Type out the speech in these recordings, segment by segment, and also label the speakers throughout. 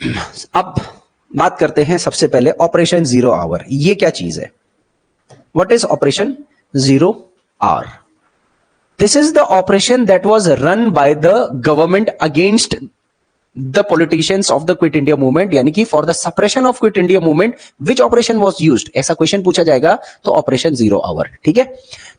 Speaker 1: अब बात करते हैं सबसे पहले ऑपरेशन जीरो आवर। ये क्या चीज है? What is operation zero hour? This is the operation that was run by the government against the politicians of the Quit India movement, यानी कि for the suppression of quit India movement which operation was used, ऐसा question पूछा जाएगा तो operation zero hour. ठीक है,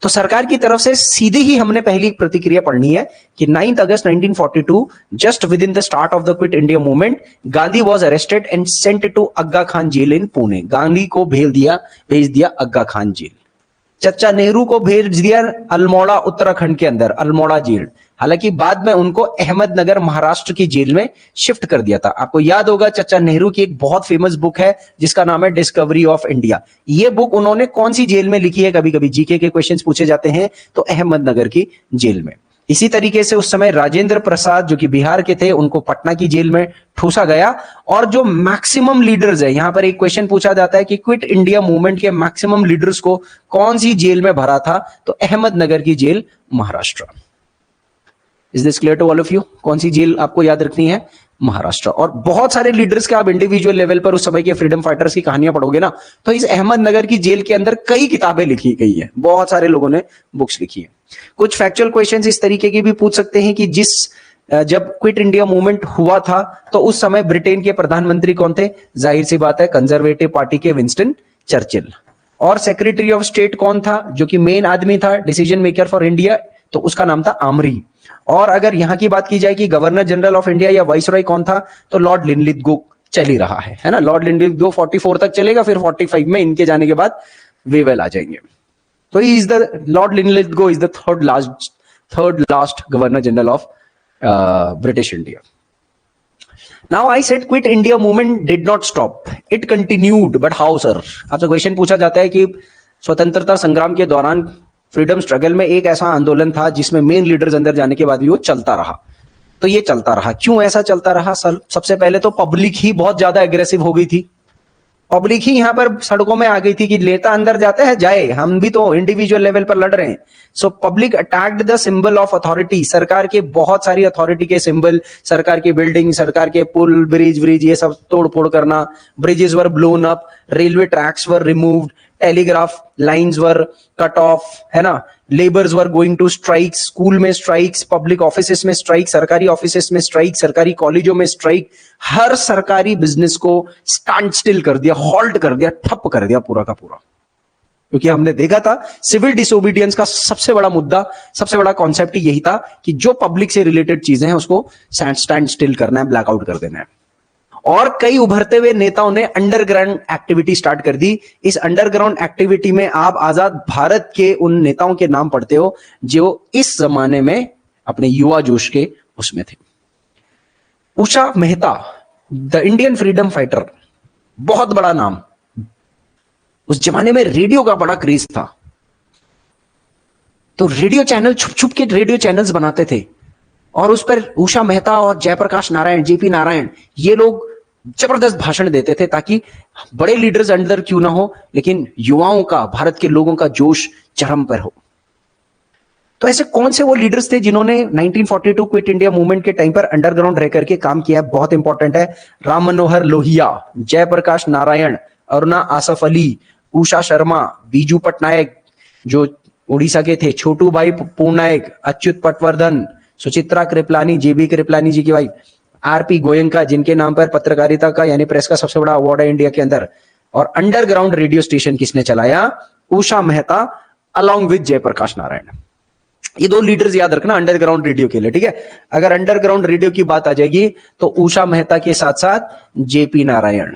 Speaker 1: तो सरकार की तरफ से सीधे ही हमने पहली प्रतिक्रिया पढ़नी है कि 9 अगस्त 1942, just within the start of the Quit India movement, Gandhi was arrested and sent to Aga Khan jail in Pune. Gandhi को भेज दिया अग्गा खान जेल। चचा नेहरू को भेज दिया अल्मोड़ा उत्तराखंड के अंदर, अल्मोड़ा जेल। हालांकि बाद में उनको अहमदनगर महाराष्ट्र की जेल में शिफ्ट कर दिया था। आपको याद होगा चचा नेहरू की एक बहुत फेमस बुक है जिसका नाम है डिस्कवरी ऑफ इंडिया। ये बुक उन्होंने कौन सी जेल में लिखी है? कभी कभी जीके के क्वेश्चंस पूछे जाते हैं, तो अहमदनगर की जेल में। इसी तरीके से उस समय राजेंद्र प्रसाद जो कि बिहार के थे, उनको पटना की जेल में ठूसा गया। और जो मैक्सिमम लीडर्स है, यहां पर एक क्वेश्चन पूछा जाता है कि क्विट इंडिया मूवमेंट के मैक्सिमम लीडर्स को कौन सी जेल में भरा था? तो अहमदनगर की जेल, Maharashtra. Is this clear to all of you? कौन सी जेल आपको याद रखनी है? महाराष्ट्र। और बहुत सारे लीडर्स के आप इंडिविजुअल लेवल पर उस समय के फ्रीडम फाइटर्स की कहानियां पढ़ोगे ना, तो इस अहमदनगर की जेल के अंदर कई किताबें लिखी गई है, बहुत सारे लोगों ने बुक्स लिखी है। कुछ फैक्चुअल क्वेश्चंस इस तरीके के भी पूछ सकते हैं कि जब क्विट इंडिया मूवमेंट हुआ था तो उस समय ब्रिटेन के प्रधानमंत्री कौन थे? जाहिर सी बात है कंजर्वेटिव पार्टी के विंस्टन चर्चिल। और सेक्रेटरी ऑफ स्टेट कौन था जो कि मेन आदमी था, डिसीजन मेकर फॉर इंडिया? तो उसका नाम था आमरी। और अगर यहां की बात की जाए कि गवर्नर जनरल ऑफ इंडिया या वाइसरॉय कौन था, तो लॉर्ड लिनलिथगो चल ही रहा है ना। लॉर्ड लिनलिथगो 44 तक चलेगा, फिर 45 में इनके जाने के बाद वेवेल आ जाएंगे। तो he is the Lord Linlithgow is the third last governor general of British India. Now I said quit India movement did not stop, it continued, but how sir? आपसे क्वेश्चन पूछा जाता है कि स्वतंत्रता संग्राम के दौरान फ्रीडम स्ट्रगल में एक ऐसा आंदोलन था जिसमें मेन लीडर्स अंदर जाने के बाद भी वो चलता रहा। तो ये चलता रहा, क्यों ऐसा चलता रहा? सबसे पहले तो पब्लिक ही बहुत ज्यादा एग्रेसिव हो गई थी। पब्लिक ही यहां पर सड़कों में आ गई थी कि नेता अंदर जाते हैं, जाए, हम भी तो इंडिविजुअल लेवल पर लड़ रहे हैं। So public attacked the symbol of authority. सरकार के बहुत सारी अथॉरिटी के सिंबल, सरकार की बिल्डिंग, सरकार के पुल, ब्रिज ये सब तोड़ फोड़ करना। Bridges were blown up, railway tracks were removed, telegraph lines were cut off, है ना। Labours were going to strike, school में स्ट्राइक्स, पब्लिक ऑफिसेस में स्ट्राइक, सरकारी ऑफिसेस में स्ट्राइक, सरकारी कॉलेजों में स्ट्राइक। हर सरकारी बिजनेस को स्टैंड स्टिल कर दिया, हॉल्ट कर दिया, ठप कर दिया पूरा का पूरा। क्योंकि हमने देखा था सिविल डिसोबीडियंस का सबसे बड़ा मुद्दा, सबसे बड़ा कॉन्सेप्ट यही था कि जो पब्लिक से रिलेटेड चीजें हैं उसको स्टैंड स्टिल करना है, ब्लैकआउट कर देना है। और कई उभरते हुए नेताओं ने अंडरग्राउंड एक्टिविटी स्टार्ट कर दी। इस अंडरग्राउंड एक्टिविटी में आप आजाद भारत के उन नेताओं के नाम पढ़ते हो जो इस जमाने में अपने युवा जोश के उसमें थे। Usha Mehta, the Indian freedom fighter, बहुत बड़ा नाम। उस जमाने में रेडियो का बड़ा क्रेज था, तो रेडियो चैनल छुप छुप के रेडियो चैनल्स बनाते थे और उस पर उषा मेहता और जयप्रकाश नारायण, जेपी नारायण, ये लोग जबरदस्त भाषण देते थे ताकि बड़े लीडर्स अंदर क्यों ना हो, लेकिन युवाओं का, भारत के लोगों का जोश चरम पर हो। तो ऐसे कौन से वो लीडर्स थे जिन्होंने 1942 क्विट इंडिया मूवमेंट के टाइम पर अंडरग्राउंड रह करके काम किया है? बहुत इंपॉर्टेंट है। राम मनोहर लोहिया, जयप्रकाश नारायण, अरुणा आसफ अली, उषा शर्मा, बीजू पटनायक जो उड़ीसा के थे, छोटू भाई पूर्णायक, अच्युत पटवर्धन, सुचित्रा कृपलानी, जेबी कृपलानी जी की वाइफ, आरपी गोयंका जिनके नाम पर पत्रकारिता का यानी प्रेस का सबसे बड़ा अवार्ड है इंडिया के अंदर। और अंडरग्राउंड रेडियो स्टेशन किसने चलाया? Usha Mehta along with Jayaprakash Narayan. ये दो लीडर्स याद रखना अंडरग्राउंड रेडियो के लिए, ठीक है। अगर अंडरग्राउंड रेडियो की बात आ जाएगी तो उषा मेहता के साथ साथ जेपी नारायण,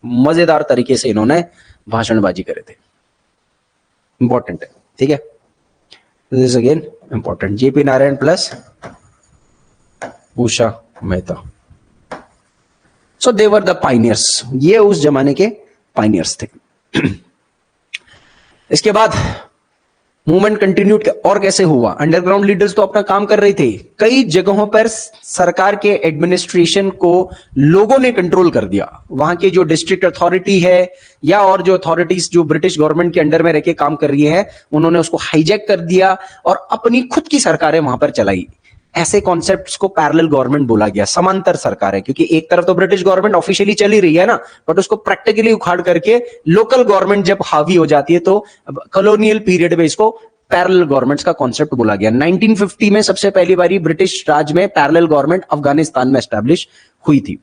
Speaker 1: मजेदार तरीके से इन्होंने भाषणबाजी करे थे। इंपॉर्टेंट है, ठीक है। This is again important, JP Narayan plus Usha Mehta. So they were the Pioneers, ये उस जमाने के पाइनियर्स थे। इसके बाद मूवमेंट कंटिन्यूड और कैसे हुआ? अंडरग्राउंड लीडर्स तो अपना काम कर रहे थे, कई जगहों पर सरकार के एडमिनिस्ट्रेशन को लोगों ने कंट्रोल कर दिया। वहां के जो डिस्ट्रिक्ट अथॉरिटी है या और जो अथॉरिटीज जो ब्रिटिश गवर्नमेंट के अंडर में रह के काम कर रही है, उन्होंने उसको हाईजैक कर दिया और अपनी खुद की सरकारें वहां पर चलाई। ऐसे कॉन्सेप्ट्स को पैरेलल गवर्नमेंट बोला गया, समांतर सरकार है, क्योंकि एक तरफ तो ब्रिटिश गवर्नमेंट ऑफिशियली चली रही है ना, बट उसको प्रैक्टिकली उखाड़ करके लोकल गवर्नमेंट जब हावी हो जाती है तो कॉलोनियल पीरियड में इसको पैरेलल गवर्नमेंट्स का कॉन्सेप्ट बोला गया। 1950 में सबसे पहली बारी ब्रिटिश राज में पैरेलल गवर्नमेंट अफगानिस्तान में एस्टैब्लिश हुई थी।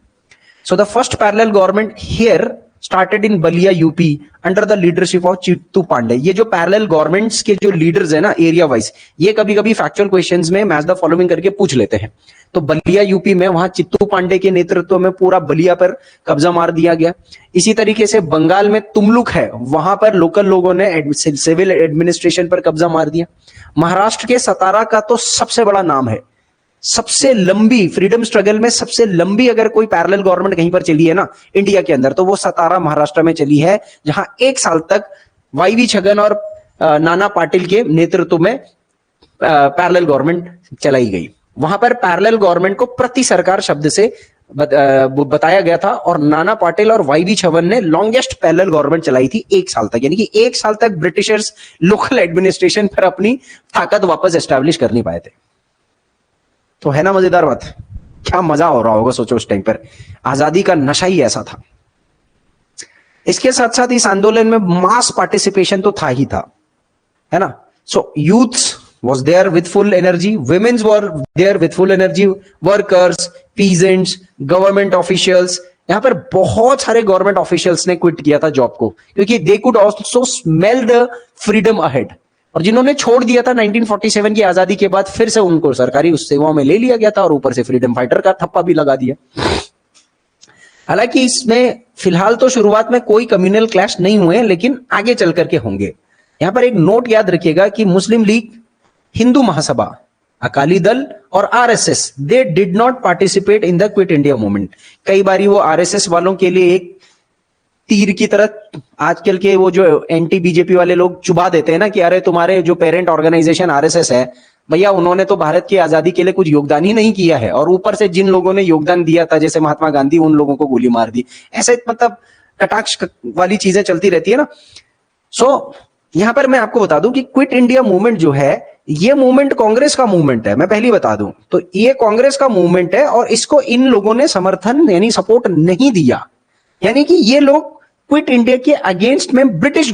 Speaker 1: So the first parallel government here started in Ballia UP under the leadership of Chittu Pandey. ये जो पैरेलल गवर्नमेंट्स के जो लीडर्स है ना एरिया वाइज, ये कभी कभी फैक्चुअल क्वेश्चंस में मैच द फॉलोइंग करके पूछ लेते हैं। तो बलिया यूपी में वहां चित्तू पांडे के नेतृत्व में पूरा बलिया पर कब्जा मार दिया गया। इसी तरीके से बंगाल में तुमलुक है, वहां पर लोकल लोगों ने सिविल एडमिनिस्ट्रेशन पर कब्जा मार दिया। महाराष्ट्र के सतारा का तो सबसे बड़ा नाम है, सबसे लंबी फ्रीडम स्ट्रगल में सबसे लंबी अगर कोई पैरेलल गवर्नमेंट कहीं पर चली है ना इंडिया के अंदर, तो वो सतारा महाराष्ट्र में चली है, जहां 1 साल तक वाईवी छगन और नाना पाटिल के नेतृत्व में पैरेलल गवर्नमेंट चलाई गई। वहां पर पैरेलल गवर्नमेंट को प्रति सरकार शब्द से बताया गया था, और नाना पाटिल और वाईवी छगन ने लॉन्गेस्ट पैरेलल गवर्नमेंट चलाई थी 1 साल तक, यानी कि 1 साल तक ब्रिटिशर्स लोकल एडमिनिस्ट्रेशन पर अपनी ताकत वापस एस्टैब्लिश कर नहीं पाए थे। तो है ना मजेदार बात, क्या मजा हो रहा होगा सोचो उस टाइम पर, आजादी का नशा ही ऐसा था। इसके साथ साथ इस आंदोलन में मास पार्टिसिपेशन तो था ही था, है ना। सो youths was there with full energy, women's were there with full energy, workers, peasants, government officials, यहां पर बहुत सारे गवर्नमेंट ऑफिशियल्स ने क्विट किया था जॉब को, क्योंकि they could also smell the freedom ahead. और जिन्होंने छोड़ दिया था 1947 की आजादी के बाद, फिर से उनको सरकारी उस सेवाओं में ले लिया गया था और ऊपर से फ्रीडम फाइटर का थप्पा भी लगा दिया। हालांकि इसमें फिलहाल तो शुरुआत में कोई कम्युनल क्लैश नहीं हुए, लेकिन आगे चल करके होंगे। यहां पर एक नोट याद रखिएगा कि मुस्लिम लीग, हिंदू महासभा, अकाली दल और RSS, they did not participate in the Quit India movement. कई बारी वो आरएसएस वालों के लिए एक तीर की तरह आजकल के वो जो एंटी बीजेपी वाले लोग चुबा देते हैं ना कि अरे तुम्हारे जो पेरेंट ऑर्गेनाइजेशन आरएसएस है भैया, उन्होंने तो भारत की आजादी के लिए कुछ योगदान ही नहीं किया है, और ऊपर से जिन लोगों ने योगदान दिया था जैसे महात्मा गांधी, उन लोगों को गोली मार दी। ऐसे मतलब कटाक्ष वाली चीजें चलती रहती है ना। सो यहां पर मैं आपको बता दूं कि क्विट इंडिया मूवमेंट जो है, ये मूवमेंट कांग्रेस का मूवमेंट है, मैं पहली बता दूं। तो ये कांग्रेस का मूवमेंट है और इसको इन लोगों ने समर्थन यानी सपोर्ट नहीं दिया, यानी कि ये लोग क्विट इंडिया के अगेंस्ट में ब्रिटिश